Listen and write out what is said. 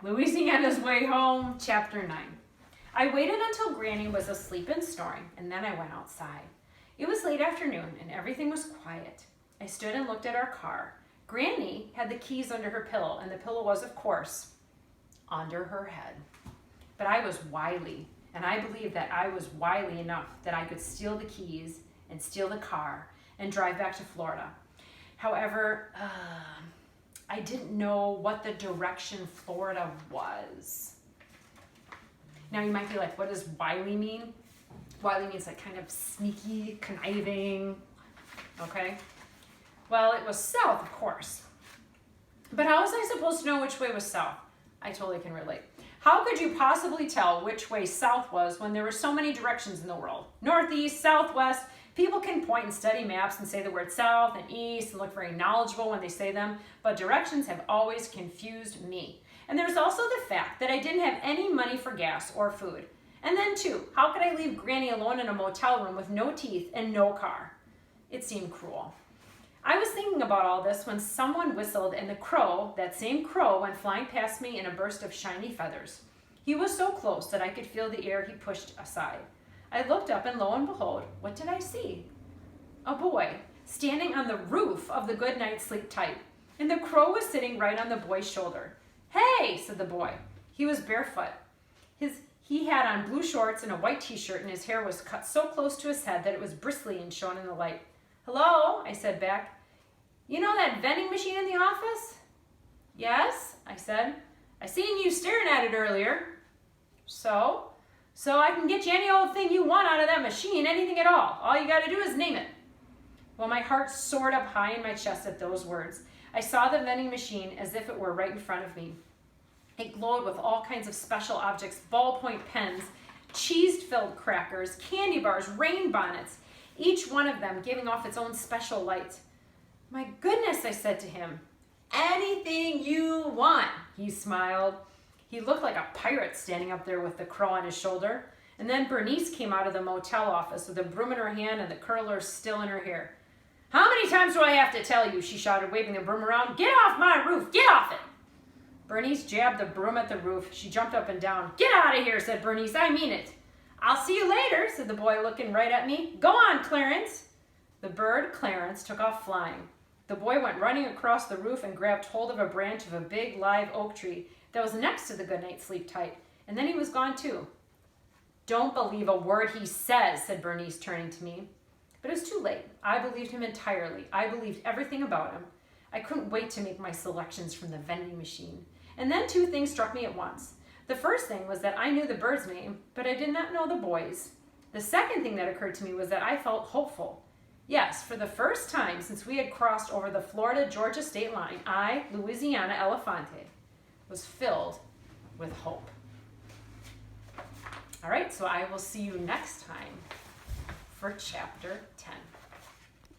Louisiana's Way Home, Chapter 9. I waited until Granny was asleep and snoring, and then I went outside. It was late afternoon, and everything was quiet. I stood and looked at our car. Granny had the keys under her pillow, and the pillow was, of course, under her head. But I was wily, and I believed that I was wily enough that I could steal the keys and steal the car and drive back to Florida. However, I didn't know what the direction Florida was. Now you might be like, what does wily mean? Wily means like kind of sneaky, conniving, okay? Well, it was south, of course. But how was I supposed to know which way was south? I totally can relate. How could you possibly tell which way south was when there were so many directions in the world? Northeast, southwest. People can point and study maps and say the word south and east and look very knowledgeable when they say them, but directions have always confused me. And there's also the fact that I didn't have any money for gas or food. And then too, how could I leave Granny alone in a motel room with no teeth and no car? It seemed cruel. I was thinking about all this when someone whistled and the crow, that same crow, went flying past me in a burst of shiny feathers. He was so close that I could feel the air he pushed aside. I looked up and lo and behold, what did I see? A boy standing on the roof of the Good Night Sleep Tight, and the crow was sitting right on the boy's shoulder. "Hey," said the boy. He was barefoot. He had on blue shorts and a white t-shirt, and his hair was cut so close to his head that it was bristly and shone in the light. "Hello," I said back. "You know that vending machine in the office?" "Yes," I said. "I seen you staring at it earlier." So I can get you any old thing you want out of that machine, anything at all. All you got to do is name it." Well, my heart soared up high in my chest at those words. I saw the vending machine as if it were right in front of me. It glowed with all kinds of special objects, ballpoint pens, cheese-filled crackers, candy bars, rain bonnets, each one of them giving off its own special light. "My goodness," I said to him. "Anything you want," he smiled. He looked like a pirate standing up there with the crow on his shoulder. And then Bernice came out of the motel office with a broom in her hand and the curlers still in her hair. "How many times do I have to tell you?" she shouted, waving the broom around. "Get off my roof! Get off it!" Bernice jabbed the broom at the roof. She jumped up and down. "Get out of here," said Bernice. "I mean it." "I'll see you later," said the boy, looking right at me. "Go on, Clarence." The bird, Clarence, took off flying. The boy went running across the roof and grabbed hold of a branch of a big live oak tree that was next to the Good Night Sleep Tight, and then he was gone too. "Don't believe a word he says," said Bernice, turning to me. But it was too late. I believed him entirely. I believed everything about him. I couldn't wait to make my selections from the vending machine. And then two things struck me at once. The first thing was that I knew the bird's name, but I did not know the boy's. The second thing that occurred to me was that I felt hopeful. Yes, for the first time since we had crossed over the Florida-Georgia state line, I, Louisiana Elefante, was filled with hope. All right, so I will see you next time for Chapter 10.